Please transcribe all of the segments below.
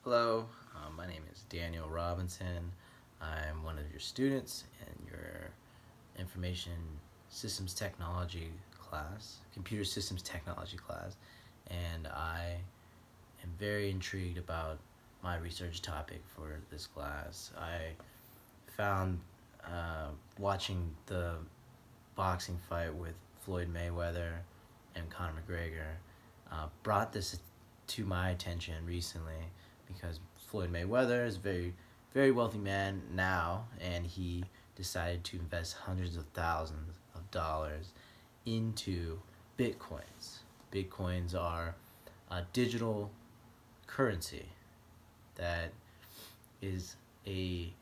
Hello, my name is Daniel Robinson. I'm one of your students in your Information Systems Technology class, Computer Systems Technology class, and I am very intrigued about my research topic for this class. I found watching the boxing fight with Floyd Mayweather and Conor McGregor brought this to my attention recently because Floyd Mayweather is a very wealthy man now, and he decided to invest hundreds of thousands of dollars into bitcoins. Bitcoins are a digital currency that is a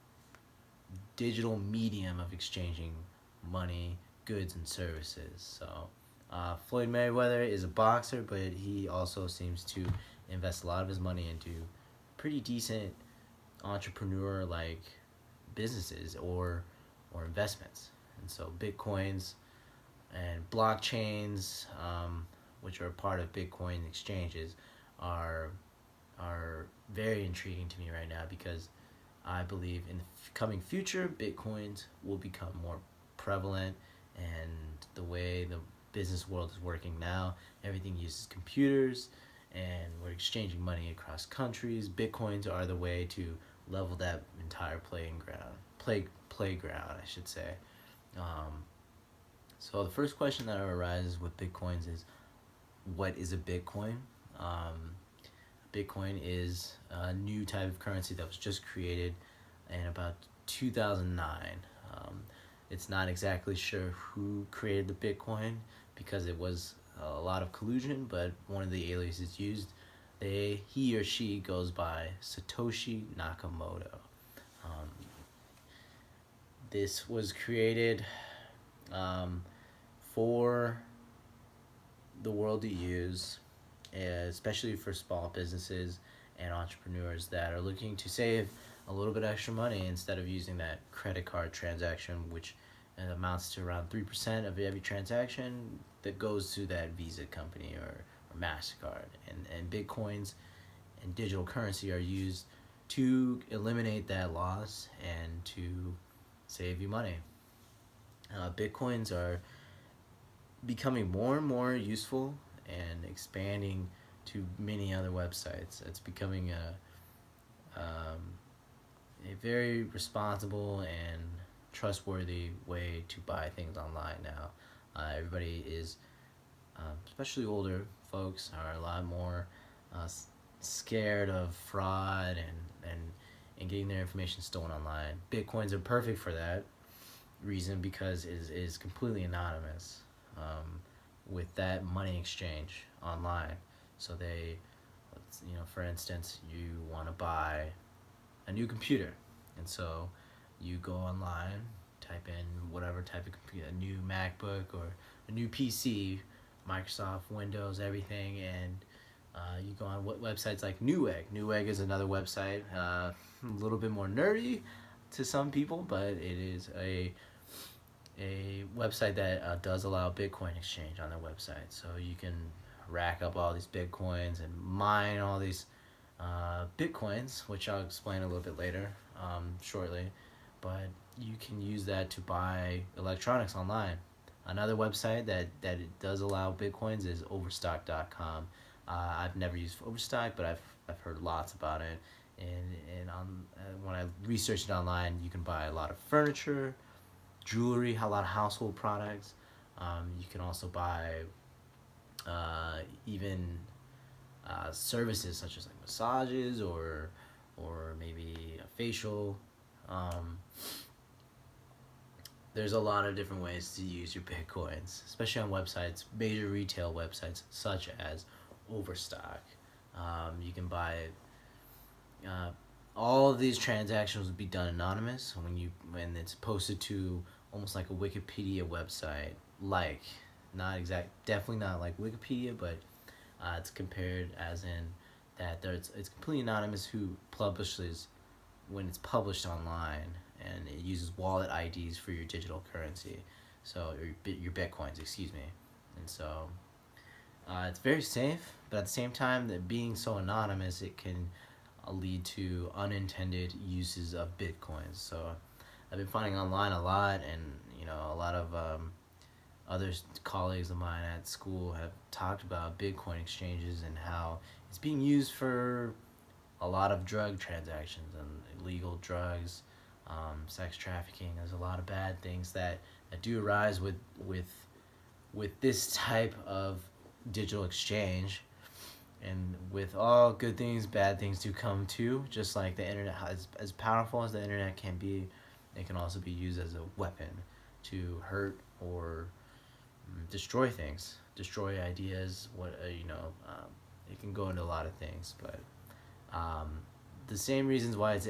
digital medium of exchanging money, goods, and services. Floyd Mayweather is a boxer, but he also seems to invest a lot of his money into pretty decent entrepreneur like businesses or investments. And so bitcoins and blockchains, which are part of Bitcoin exchanges, are are very intriguing to me right now because I believe in the coming future, bitcoins will become more prevalent, and the way the business world is working now, everything uses computers, and we're exchanging money across countries. Bitcoins are the way to level that entire playground, I should say. Um, so the first question that arises with bitcoins is, what is a bitcoin? Um, Bitcoin is a new type of currency that was just created in about 2009. Um, it's not exactly sure who created the Bitcoin because it was a lot of collusion, but one of the aliases used, he or she goes by Satoshi Nakamoto. Um, this was created um, for the world to use, especially for small businesses and entrepreneurs that are looking to save a little bit extra money instead of using that credit card transaction, which amounts to around 3% of every transaction that goes to that Visa company or MasterCard. And Bitcoins and digital currency are used to eliminate that loss and to save you money. Bitcoins are becoming more and more useful and expanding to many other websites. It's becoming a very responsible and trustworthy way to buy things online now. Everybody is, especially older folks, are a lot more scared of fraud and getting their information stolen online. Bitcoins are perfect for that reason because it is completely anonymous with that money exchange online. So for instance, you want to buy a new computer, and so you go online, type in whatever type of computer, a new MacBook or a new PC, Microsoft Windows, everything, and you go on websites like Newegg. Newegg is another website, a little bit more nerdy to some people, but it is a website that does allow Bitcoin exchange on their website. So you can rack up all these Bitcoins and mine all these Bitcoins, which I'll explain a little bit later, shortly. But you can use that to buy electronics online. Another website that it does allow Bitcoins is Overstock.com. I've never used Overstock, but I've heard lots about it. When I researched it online, you can buy a lot of furniture, jewelry, a lot of household products. You can also buy even services such as like massages or maybe a facial. Um, there's a lot of different ways to use your bitcoins, especially on websites, major retail websites such as Overstock. You can buy uh, all of these transactions will be done anonymous when it's posted to almost like a Wikipedia website, like not exact, definitely not like Wikipedia, but it's compared as in that it's completely anonymous who publishes when it's published online, and it uses wallet IDs for your digital currency, so your bitcoins, excuse me, and so it's very safe, but at the same time, that being so anonymous, it can lead to unintended uses of Bitcoins. So I've been finding online a lot, and a lot of other colleagues of mine at school have talked about Bitcoin exchanges and how it's being used for a lot of drug transactions and illegal drugs, sex trafficking. There's a lot of bad things that do arise with this type of digital exchange. And with all good things, bad things do come too. Just like the internet, as powerful as the internet can be, it can also be used as a weapon to hurt or destroy things, destroy ideas. It can go into a lot of things, but the same reasons why it's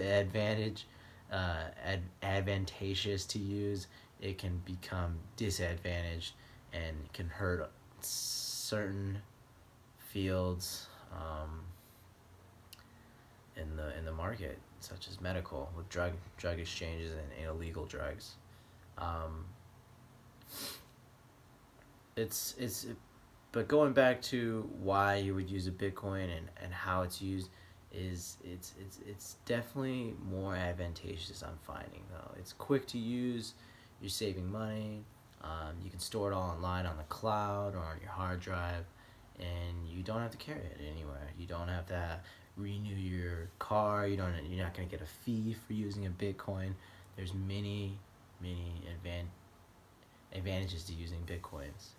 advantageous to use, it can become disadvantaged and can hurt certain fields in the market, such as medical, with drug exchanges and illegal drugs. Um, it's but going back to why you would use a Bitcoin and how it's used is it's definitely more advantageous. I'm finding though, it's quick to use, you're saving money, you can store it all online on the cloud or on your hard drive, and you don't have to carry it anywhere. You don't have to renew your car. You're not gonna get a fee for using a Bitcoin. There's many advantages to using Bitcoins.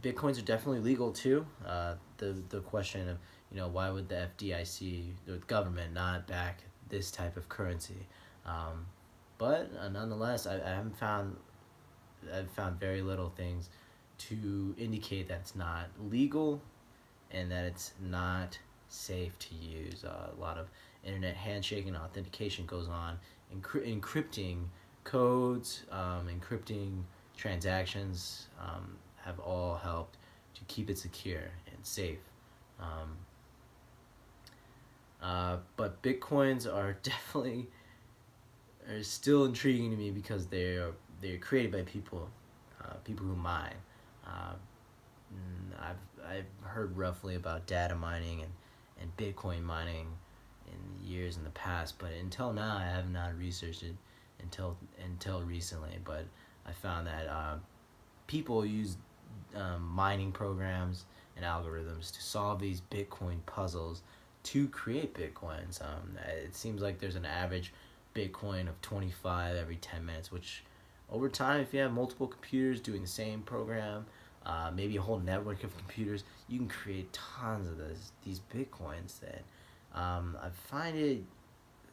Bitcoins are definitely legal too. The question of why would the FDIC, the government, not back this type of currency? But nonetheless, I've found very little things to indicate that it's not legal and that it's not safe to use. A lot of internet handshake and authentication goes on, encrypting codes, encrypting transactions, have all helped to keep it secure and safe. But Bitcoins are definitely are still intriguing to me because they're created by people who mine. Uh, I've heard roughly about data mining and Bitcoin mining in years in the past, but until now I have not researched it until recently. But I found that people use mining programs and algorithms to solve these Bitcoin puzzles to create Bitcoins. It seems like there's an average Bitcoin of 25 every 10 minutes, which over time, if you have multiple computers doing the same program, maybe a whole network of computers, you can create tons of these Bitcoins. That I find it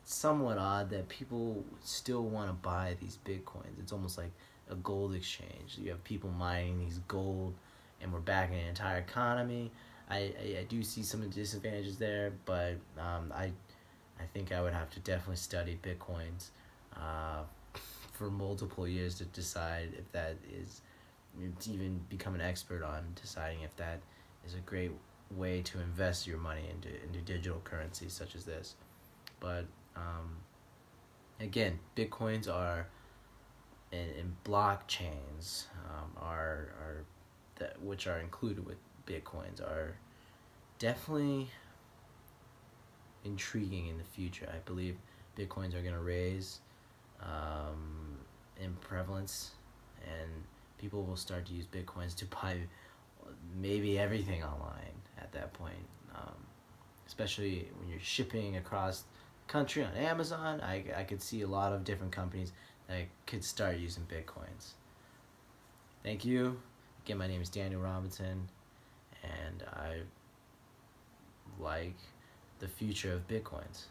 somewhat odd that people still want to buy these Bitcoins. It's almost like a gold exchange. You have people mining these gold, and we're backing an entire economy. I do see some disadvantages there, but I think I would have to definitely study Bitcoins for multiple years to decide if that is, to even become an expert on deciding if that is a great way to invest your money into digital currency such as this. But again, Bitcoins are in blockchains, which are included with Bitcoins, are definitely intriguing in the future. I believe Bitcoins are going to raise in prevalence, and people will start to use Bitcoins to buy maybe everything online at that point. Especially when you're shipping across the country on Amazon, I could see a lot of different companies that could start using Bitcoins. Thank you. Again, my name is Daniel Robinson, and I like the future of Bitcoins.